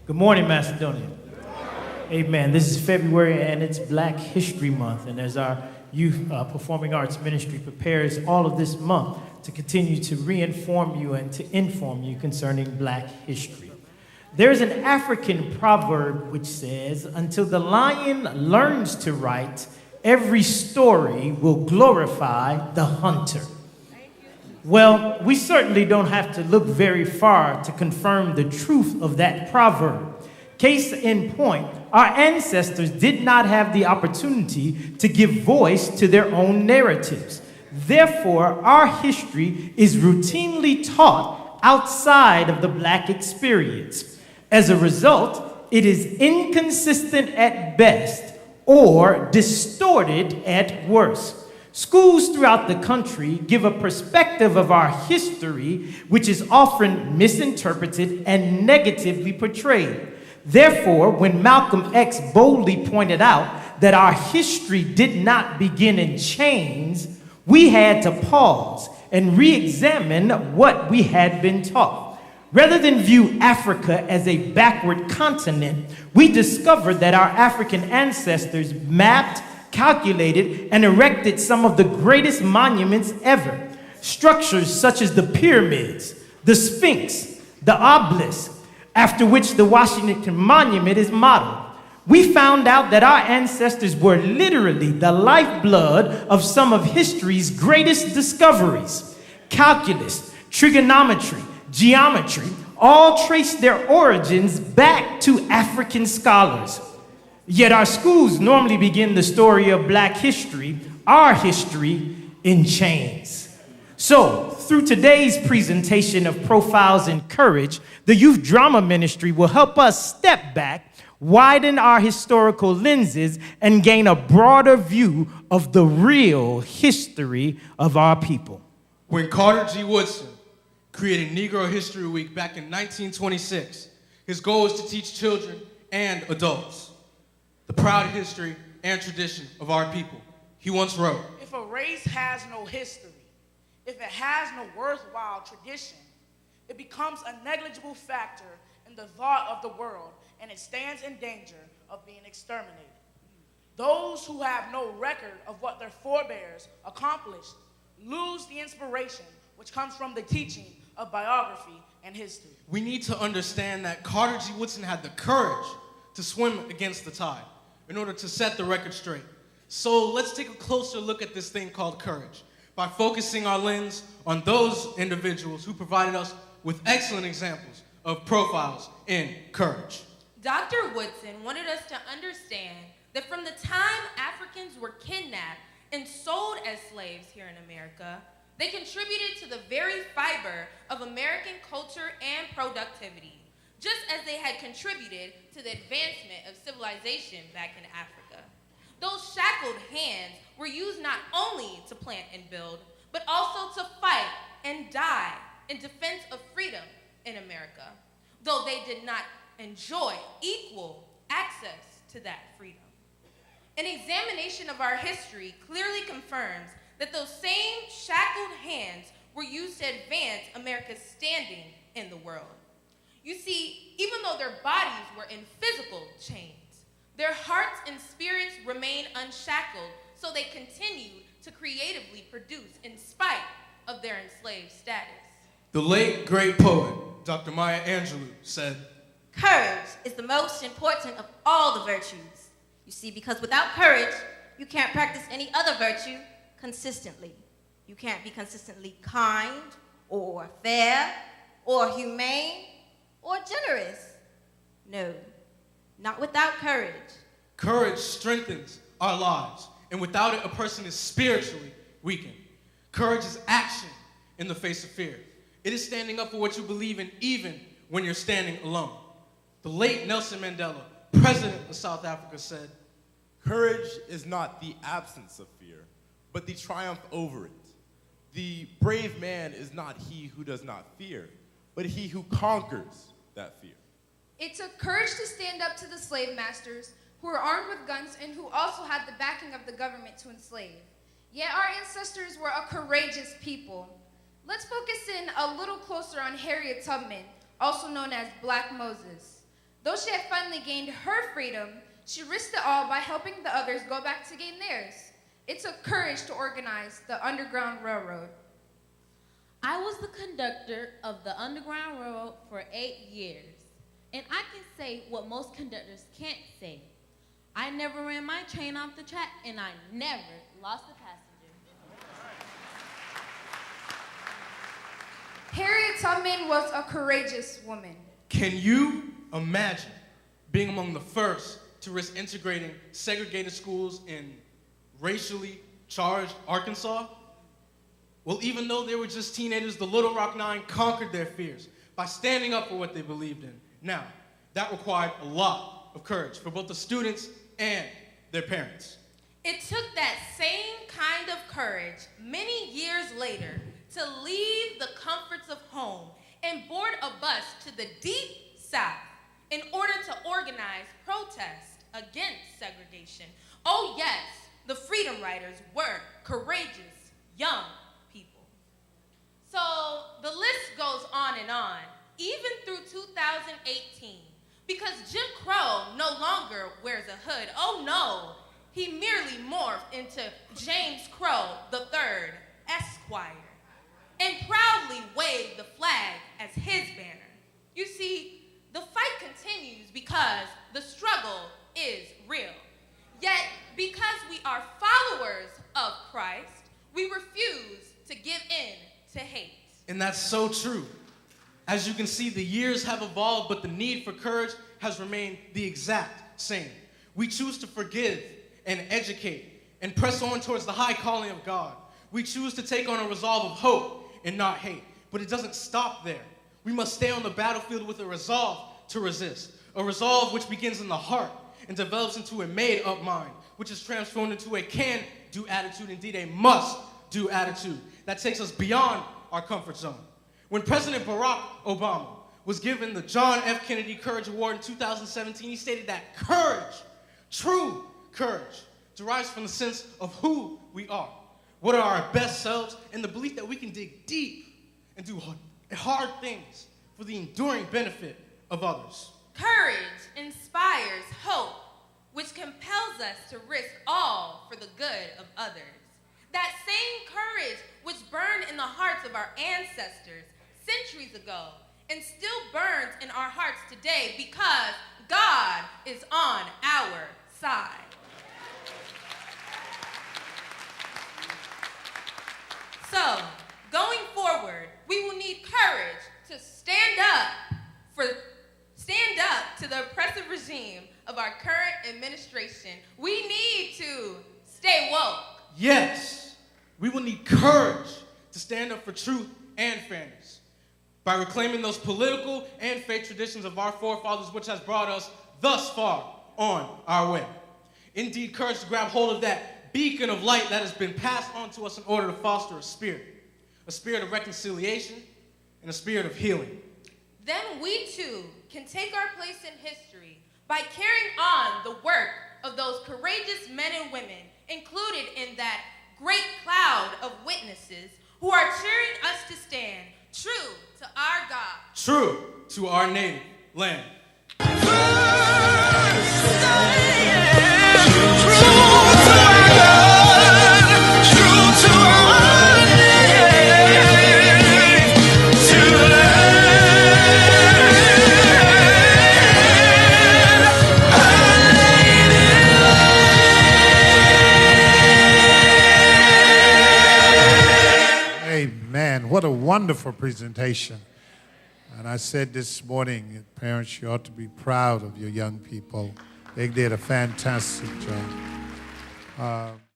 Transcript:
Good morning, Macedonia. Amen. This is February and it's Black History Month. And as our youth performing arts ministry prepares all of this month to continue to re-inform you and to inform you concerning Black history. There's an African proverb which says, until the lion learns to write, every story will glorify the hunter. Well, we certainly don't have to look very far to confirm the truth of that proverb. Case in point, our ancestors did not have the opportunity to give voice to their own narratives. Therefore, our history is routinely taught outside of the Black experience. As a result, it is inconsistent at best or distorted at worst. Schools throughout the country give a perspective of our history which is often misinterpreted and negatively portrayed. Therefore, when Malcolm X boldly pointed out that our history did not begin in chains, we had to pause and re-examine what we had been taught. Rather than view Africa as a backward continent, we discovered that our African ancestors mapped, calculated, and erected some of the greatest monuments ever. Structures such as the pyramids, the Sphinx, the obelisk, after which the Washington Monument is modeled. We found out that our ancestors were literally the lifeblood of some of history's greatest discoveries. Calculus, trigonometry, geometry, all trace their origins back to African scholars. Yet our schools normally begin the story of Black history, our history, in chains. So, through today's presentation of Profiles in Courage, the Youth Drama Ministry will help us step back, widen our historical lenses, and gain a broader view of the real history of our people. When Carter G. Woodson created Negro History Week back in 1926, his goal was to teach children and adults the proud history and tradition of our people. He once wrote, "If a race has no history, if it has no worthwhile tradition, it becomes a negligible factor in the thought of the world, and it stands in danger of being exterminated. Those who have no record of what their forebears accomplished lose the inspiration which comes from the teaching of biography and history." We need to understand that Carter G. Woodson had the courage to swim against the tide in order to set the record straight. So let's take a closer look at this thing called courage by focusing our lens on those individuals who provided us with excellent examples of profiles in courage. Dr. Woodson wanted us to understand that from the time Africans were kidnapped and sold as slaves here in America, they contributed to the very fiber of American culture and productivity, just as they had contributed to the advancement of civilization back in Africa. Those shackled hands were used not only to plant and build, but also to fight and die in defense of freedom in America, though they did not enjoy equal access to that freedom. An examination of our history clearly confirms that those same shackled hands were used to advance America's standing in the world. You see, even though their bodies were in physical chains, their hearts and spirits remained unshackled, so they continued to creatively produce in spite of their enslaved status. The late, great poet, Dr. Maya Angelou, said, "Courage is the most important of all the virtues. You see, because without courage, you can't practice any other virtue consistently. You can't be consistently kind, or fair, or humane, or generous. No, not without courage." Courage strengthens our lives, and without it, a person is spiritually weakened. Courage is action in the face of fear. It is standing up for what you believe in, even when you're standing alone. The late Nelson Mandela, president of South Africa, said, "Courage is not the absence of fear, but the triumph over it. The brave man is not he who does not fear, but he who conquers that fear." It took courage to stand up to the slave masters who were armed with guns and who also had the backing of the government to enslave. Yet our ancestors were a courageous people. Let's focus in a little closer on Harriet Tubman, also known as Black Moses. Though she had finally gained her freedom, she risked it all by helping the others go back to gain theirs. It took courage to organize the Underground Railroad. I was the conductor of the Underground Railroad for 8 years, and I can say what most conductors can't say. I never ran my train off the track, and I never lost a passenger. Harriet Tubman was a courageous woman. Can you imagine being among the first to risk integrating segregated schools in racially charged Arkansas? Well, even though they were just teenagers, the Little Rock Nine conquered their fears by standing up for what they believed in. Now, that required a lot of courage for both the students and their parents. It took that same kind of courage many years later to leave the comforts of home and board a bus to the deep South in order to organize protest against segregation. Oh yes, the Freedom Riders were courageous young people. So the list goes on and on, even through 2018, because Jim Crow no longer wears a hood. Oh no, he merely morphed into James Crow III, Esquire, and proudly waved the flag as his banner. You see, the fight continues because the struggle is real. Yet, because we are followers of Christ, we refuse to give in to hate. And that's so true. As you can see, the years have evolved, but the need for courage has remained the exact same. We choose to forgive and educate and press on towards the high calling of God. We choose to take on a resolve of hope and not hate. But it doesn't stop there. We must stay on the battlefield with a resolve to resist, a resolve which begins in the heart and develops into a made-up mind, which is transformed into a can-do attitude, indeed a must-do attitude that takes us beyond our comfort zone. When President Barack Obama was given the John F. Kennedy Courage Award in 2017, he stated that courage, true courage, derives from the sense of who we are, what are our best selves, and the belief that we can dig deep and do hard things for the enduring benefit of others. Courage inspires hope, which compels us to risk all for the good of others. That same courage which burned in the hearts of our ancestors centuries ago and still burns in our hearts today because God is on our side. So, going forward, we will need courage to stand up to the oppressive regime of our current administration. We need to stay woke. Yes, we will need courage to stand up for truth and fairness by reclaiming those political and faith traditions of our forefathers, which has brought us thus far on our way. Indeed, courage to grab hold of that beacon of light that has been passed on to us in order to foster a spirit of reconciliation and a spirit of healing. Then we too can take our place in history by carrying on the work of those courageous men and women included in that great cloud of witnesses who are cheering us to stand true to our God, true to our native land. Amen. What a wonderful presentation. And I said this morning, parents, you ought to be proud of your young people. They did a fantastic job.